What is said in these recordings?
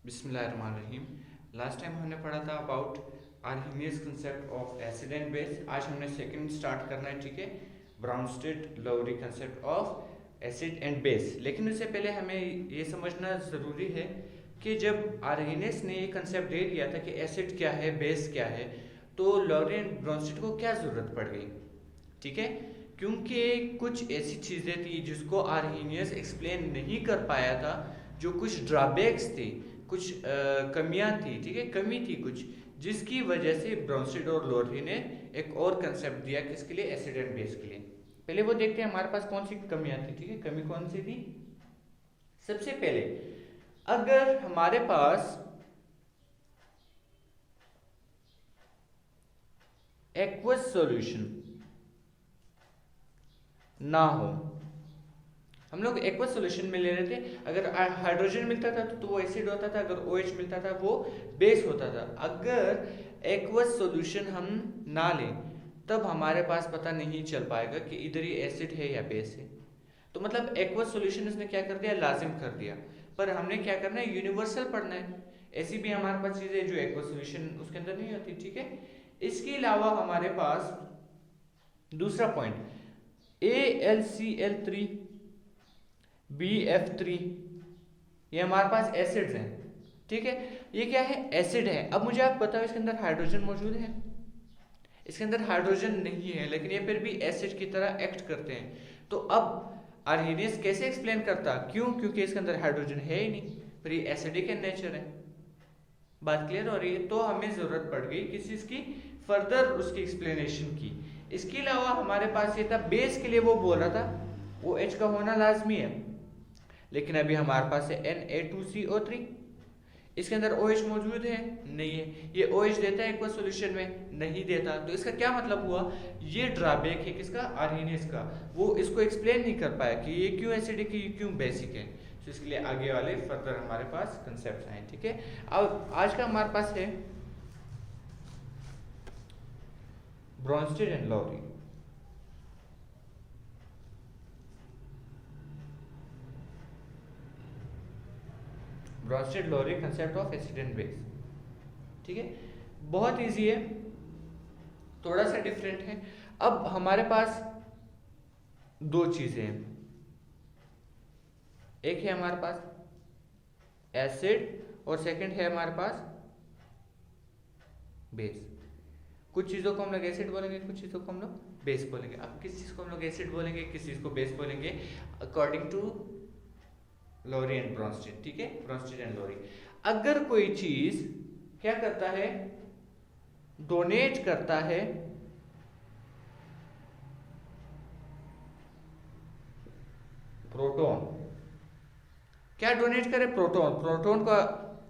बिस्मिल्लाहिर्रहमानिर्रहीम। Last time हमने पढ़ा था about Arrhenius concept of acid and base. आज हमने सेकंड स्टार्ट करना है, ठीक है, Bronsted Lowry concept of acid and base. लेकिन उससे पहले हमें ये समझना ज़रूरी है कि जब आर्हीनियस ने ये कंसेप्ट दे दिया था कि एसिड क्या है, बेस क्या है, तो लाउरी एंड ब्राउनस्टेड को क्या ज़रूरत पड़ गई, ठीक है, क्योंकि कुछ ऐसी चीज़ें थी जिसको आर्हीनियस एक्सप्लेन नहीं कर पाया था, जो कुछ ड्रॉबैक्स थे, कुछ कमियां थी, ठीक है, कमी थी कुछ, जिसकी वजह से ब्राउनस्टेड और लोरी ने एक और कंसेप्ट दिया किसके लिए, एसिड एंड बेस के लिए। पहले वो देखते हैं हमारे पास कौन सी कमियां थी, ठीक है, कमी कौन सी थी। सबसे पहले, अगर हमारे पास एक्वस सॉल्यूशन ना हो, हम लोग एक्वस सॉल्यूशन में ले रहे थे, अगर हाइड्रोजन मिलता था तो वो एसिड होता था, अगर OH मिलता था वो बेस होता था। अगर एक्वस सॉल्यूशन हम ना लें तब हमारे पास पता नहीं चल पाएगा कि इधर ही एसिड है या बेस है। तो मतलब एक्वस सॉल्यूशन इसने क्या कर दिया, लाजिम कर दिया। पर हमने क्या करना है, यूनिवर्सल पढ़ना है। ऐसी भी हमारे पास चीजें जो एक्वस सॉल्यूशन उसके अंदर नहीं होती, ठीक है। इसके अलावा हमारे पास दूसरा पॉइंट, AlCl3 BF3, ये हमारे पास एसिड्स हैं, ठीक है। ये क्या है, एसिड है। अब मुझे आप बताओ इसके अंदर हाइड्रोजन मौजूद है? इसके अंदर हाइड्रोजन नहीं है, लेकिन ये फिर भी एसिड की तरह एक्ट करते हैं। तो अब आर्हीनियस कैसे एक्सप्लेन करता, क्यों, क्योंकि इसके अंदर हाइड्रोजन है ही नहीं, फिर ये एसिडिक इन नेचर है। बात क्लियर हो रही है? तो हमें जरूरत पड़ गई किसी इसकी फर्दर उसकी एक्सप्लेनेशन की। इसके अलावा हमारे पास ये था, बेस के लिए वो बोल रहा था OH का होना लाजमी है, लेकिन अभी हमारे पास है Na2CO3, इसके अंदर OH मौजूद है नहीं है। ये OH देता है एक्वस सॉल्यूशन में, नहीं देता। तो इसका क्या मतलब हुआ, ये ड्रॉबैक है किसका, आर्हीनियस का। वो इसको एक्सप्लेन नहीं कर पाया कि ये क्यों एसिडिक है, ये क्यों बेसिक है। तो इसके लिए आगे वाले फर्दर हमारे पास कंसेप्ट आए, ठीक है। अब आज का हमारे पास है Brønsted and Lowry. Brønsted Lowry concept of acid and base, ठीक है। बहुत इजी है, थोड़ा सा डिफरेंट है। अब हमारे पास दो चीजें हैं, एक है हमारे पास एसिड और सेकंड है हमारे पास बेस। कुछ चीज़ों को हम लोग एसिड बोलेंगे, कुछ चीज़ों को हम लोग बेस बोलेंगे। अब किस चीज़ को हम लोग एसिड बोलेंगे, किस चीज़ को बेस बोलेंगे, according to Lowry and Bronsted, ठीक है, ब्रॉन्स्टेड एंड लोरी। अगर कोई चीज़ क्या करता है, डोनेट करता है प्रोटॉन, क्या डोनेट करे, प्रोटॉन। प्रोटॉन का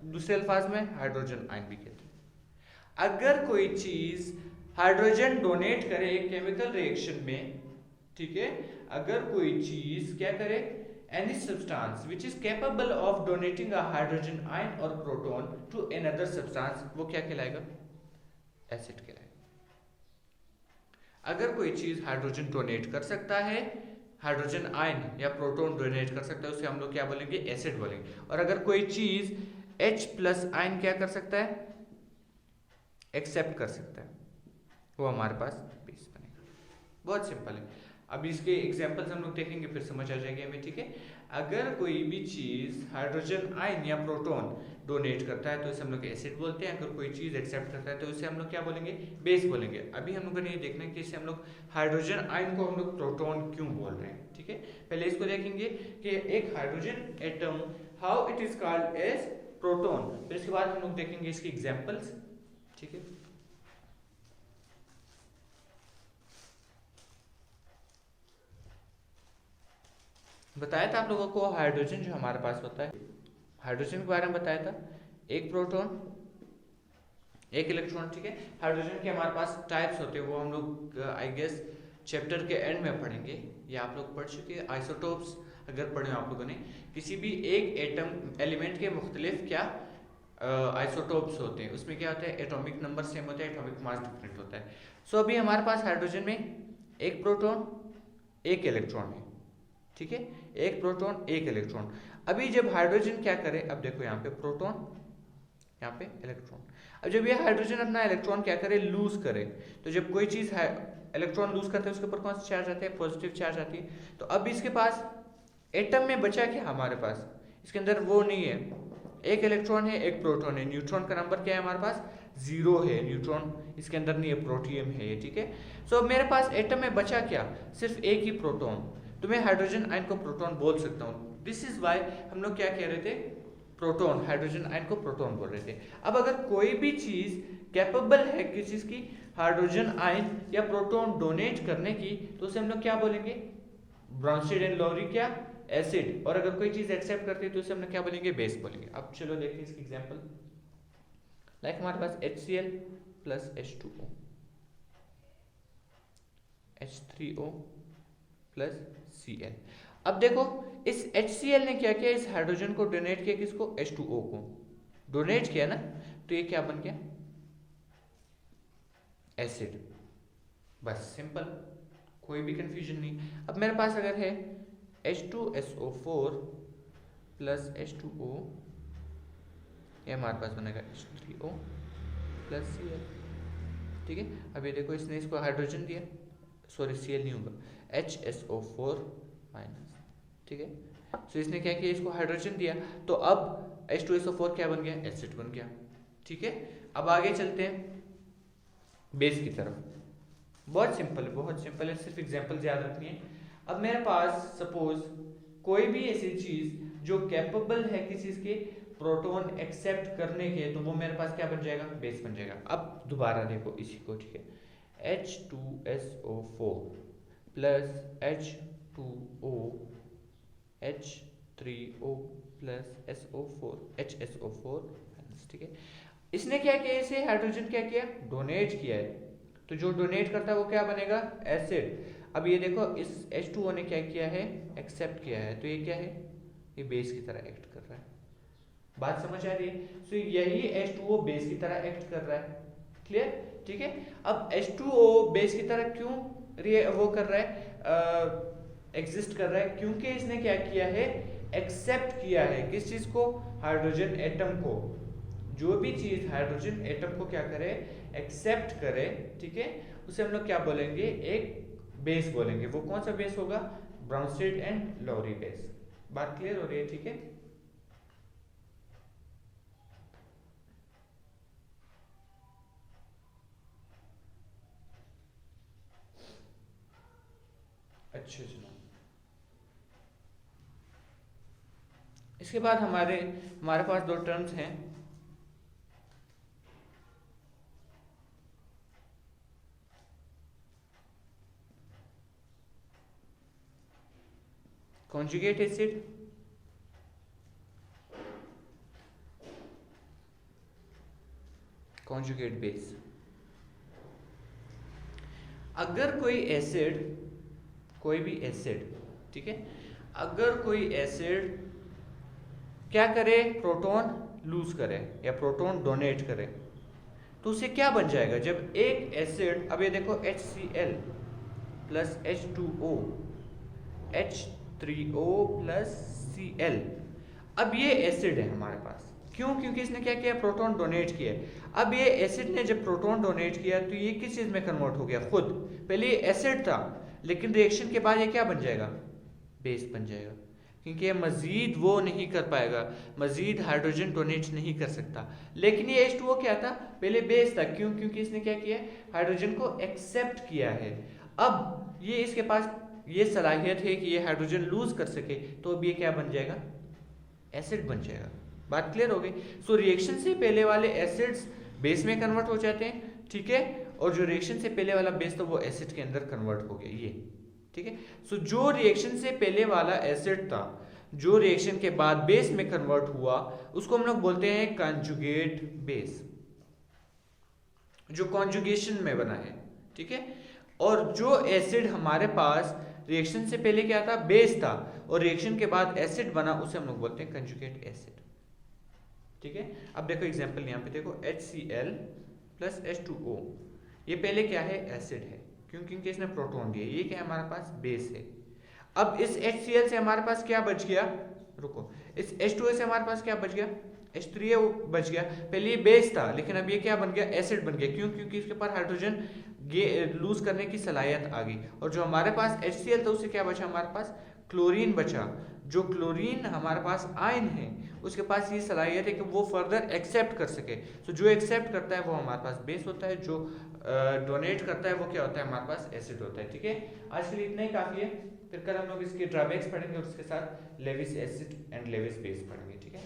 दूसरे अल्फाज में हाइड्रोजन आयन भी कहते हैं। अगर कोई चीज हाइड्रोजन डोनेट करे एक केमिकल रिएक्शन में, ठीक है, अगर कोई चीज क्या करे, any substance which is capable of donating a hydrogen ion और प्रोटॉन टू अनदर सब्सटेंस, वो क्या कहलाएगा, एसिड कहलाएगा। अगर कोई चीज हाइड्रोजन डोनेट कर सकता है, हाइड्रोजन आयन या प्रोटॉन डोनेट कर सकता है, उसे हम लोग क्या बोलेंगे, एसिड बोलेंगे। और अगर कोई चीज H+ आयन क्या कर सकता है, एक्सेप्ट कर सकता है, वो हमारे पास बेस बनेगा। बहुत सिंपल है। अब इसके एग्जांपल्स हम लोग देखेंगे, फिर समझ आ जाएगी हमें, ठीक है। अगर कोई भी चीज हाइड्रोजन आयन या प्रोटॉन डोनेट करता है तो इसे हम लोग एसिड बोलते हैं। अगर कोई चीज एक्सेप्ट करता है तो इसे हम लोग क्या बोलेंगे, बेस बोलेंगे। अभी हम लोग ने ये देखना है कि इसे हम लोग हाइड्रोजन आयन को हम लोग प्रोटॉन क्यों बोल रहे हैं, ठीक है। पहले इसको देखेंगे कि एक hydrogen atom how it is called as proton, फिर इसके बाद हम लोग देखेंगे इसकी एग्जाम्पल्स, ठीक है। बताया था आप लोगों को हाइड्रोजन जो हमारे पास होता है, हाइड्रोजन के बारे में बताया था, एक प्रोटॉन एक इलेक्ट्रॉन, ठीक है। हाइड्रोजन के हमारे पास टाइप्स होते हैं, वो हम लोग आई गेस चैप्टर के एंड में पढ़ेंगे, ये आप लोग पढ़ चुके हैं। आइसोटोप्स अगर पढ़े आप लोगों ने, किसी भी एक एटम एलिमेंट के मुख्तलिफ क्या आइसोटोप्स होते हैं, उसमें क्या होता है, एटॉमिक नंबर सेम होता है, एटॉमिक मास डिफरेंट होता है। सो अभी हमारे पास हाइड्रोजन में एक प्रोटॉन एक इलेक्ट्रॉन है, ठीक है, एक प्रोटॉन एक इलेक्ट्रॉन। अभी जब हाइड्रोजन क्या करे, अब देखो यहाँ पे प्रोटॉन यहाँ पे इलेक्ट्रॉन। अब जब ये हाइड्रोजन अपना इलेक्ट्रॉन क्या करे, लूज करे, तो जब कोई चीज इलेक्ट्रॉन लूज करते हैं उसके ऊपर कौन सा चार्ज आता है, पॉजिटिव चार्ज आती है। तो अब इसके पास एटम में बचा क्या हमारे पास, इसके अंदर वो नहीं है, एक इलेक्ट्रॉन है एक प्रोटॉन है, न्यूट्रॉन का नंबर क्या है हमारे पास, 0 है, न्यूट्रॉन इसके अंदर नहीं है, प्रोटियम है ये, ठीक है। सो मेरे पास एटम में बचा क्या, सिर्फ एक ही प्रोटॉन, तो मैं हाइड्रोजन आयन को प्रोटॉन बोल सकता हूँ। दिस इज वाई हम लोग क्या कह रहे थे, प्रोटॉन, हाइड्रोजन आयन को प्रोटॉन बोल रहे थे। अब अगर कोई भी चीज कैपेबल है किसी चीज की हाइड्रोजन आयन या प्रोटॉन डोनेट करने की, तो उसे हम लोग क्या बोलेंगे, ब्राउनस्टेड एंड लॉरी क्या, एसिड। और अगर कोई चीज एक्सेप्ट करती है तो उसे हम लोग क्या बोलेंगे, बेस बोलेंगे। अब चलो देखते हैं इसकी एग्जांपल। लाइक हमारे पास HCl plus H2O, H3O plus Cl। अब देखो इस HCl ने क्या किया, इस हाइड्रोजन को डोनेट किया, किसको, H2O को डोनेट किया ना, तो ये क्या बन गया, एसिड। बस सिंपल, कोई भी कंफ्यूजन नहीं। अब मेरे पास अगर है H2SO4 प्लस H2O, ये हमारे पास बनेगा H3O प्लस Cl, ठीक है। अब ये देखो इसने इसको हाइड्रोजन दिया, सॉरी Cl नहीं होगा, HSO4 माइनस, ठीक है। सो इसने क्या किया, इसको हाइड्रोजन दिया, तो अब H2SO4 क्या बन गया, एसिड बन गया, ठीक है। अब आगे चलते हैं बेस की तरफ। बहुत सिंपल है, बहुत सिंपल है, सिर्फ एग्जांपल याद रखनी है। अब मेरे पास सपोज कोई भी ऐसी चीज जो कैपेबल है किसी चीज के प्रोटॉन एक्सेप्ट करने के, तो वो मेरे पास क्या बन जाएगा, बेस बन जाएगा। अब दोबारा देखो इसी को, ठीक है, H2SO4 plus H2O H3O plus HSO4, ठीक है। इसने क्या किया, इसे हाइड्रोजन क्या किया, डोनेट किया है, तो जो डोनेट करता है वो क्या बनेगा, एसिड। अब ये देखो इस H2O ने क्या किया है, एक्सेप्ट किया है, तो ये क्या है, ये बेस की तरह एक्ट कर रहा है। बात समझ आ रही है। सो यही H2O बेस की तरह एक्ट कर रहा है, क्लियर, ठीक है। अब H2O बेस की तरह क्यों वो कर रहा है, एग्जिस्ट कर रहा है, क्योंकि इसने क्या किया है, एक्सेप्ट किया है, किस चीज को, हाइड्रोजन एटम को। जो भी चीज हाइड्रोजन एटम को क्या करे, एक्सेप्ट करे, ठीक है, उसे हम लोग क्या बोलेंगे, एक बेस बोलेंगे। वो कौन सा बेस होगा, ब्राउनस्टेड एंड लॉरी बेस। बात क्लियर हो रही है, ठीक है। अच्छा चलो, इसके बाद हमारे पास दो टर्म्स हैं, कॉन्जुगेट एसिड, कॉन्जुगेट बेस। अगर कोई एसिड, कोई भी एसिड, ठीक है, अगर कोई एसिड क्या करे, प्रोटॉन लूज करे या प्रोटॉन डोनेट करे, तो उसे क्या बन जाएगा, जब एक एसिड, अब ये देखो HCl plus H2O H3O plus Cl, अब ये एसिड है हमारे पास, क्यों, क्योंकि इसने क्या किया, प्रोटॉन डोनेट किया। अब ये एसिड ने जब प्रोटॉन डोनेट किया तो ये किस चीज में कन्वर्ट हो गया, खुद, पहले ये एसिड था, लेकिन रिएक्शन के बाद ये क्या बन जाएगा, बेस बन जाएगा, क्योंकि ये मजीद वो नहीं कर पाएगा, मजीद हाइड्रोजन डोनेट नहीं कर सकता। लेकिन ये H2O क्या था, पहले बेस था, क्यों, क्योंकि इसने क्या किया, हाइड्रोजन को एक्सेप्ट किया है। अब ये इसके पास ये सलाहियत है कि ये हाइड्रोजन लूज कर सके, तो अब ये क्या बन जाएगा, एसिड बन जाएगा। बात क्लियर हो गई। सो रिएक्शन से पहले वाले एसिड्स बेस में कन्वर्ट हो जाते हैं, ठीक है, और जो रिएक्शन से पहले वाला बेस, तो वो एसिड के अंदर कन्वर्ट हो गया, ये, ठीक है। सो जो रिएक्शन से पहले वाला एसिड था, जो रिएक्शन के बाद बेस में कन्वर्ट हुआ, उसको हम लोग बोलते हैं कॉन्जुगेट बेस, जो कॉन्जुगेशन में बना है, ठीक है। और जो एसिड हमारे पास रिएक्शन से पहले क्या था, बेस था, और रिएक्शन के बाद एसिड बना, उसे हम लोग बोलते हैं कॉन्जुगेट एसिड, ठीक है। अब देखो एग्जांपल यहाँ पे देखो, HCl प्लस H2O, ये पहले क्या है, एसिड है, क्योंकि इसने प्रोटॉन दिया, ये क्या है हमारे पास, बेस है। अब इस HCl से हमारे पास क्या बच गया, रुको, इस H2O से हमारे पास क्या बच गया, H3 है वो बच गया। पहले ये बेस था लेकिन अब ये क्या बन गया, एसिड बन गया। क्यों? क्योंकि इसके पास हाइड्रोजन लूज करने की सलाहियत आ गई। और जो हमारे पास HCl था उससे क्या बचा, हमारे पास क्लोरीन बचा। जो क्लोरीन हमारे पास आयन है उसके पास ये सलाहियत है कि वो फर्दर एक्सेप्ट कर सके। तो जो एक्सेप्ट करता है वो हमारे पास बेस होता है, जो डोनेट करता है वो क्या होता है, हमारे पास एसिड होता है। ठीक है, आज के लिए इतना ही काफ़ी है। फिर कल हम लोग इसके ड्रॉबैक्स पढ़ेंगे और उसके साथ Lewis acid and Lewis base पढ़ेंगे। ठीक है।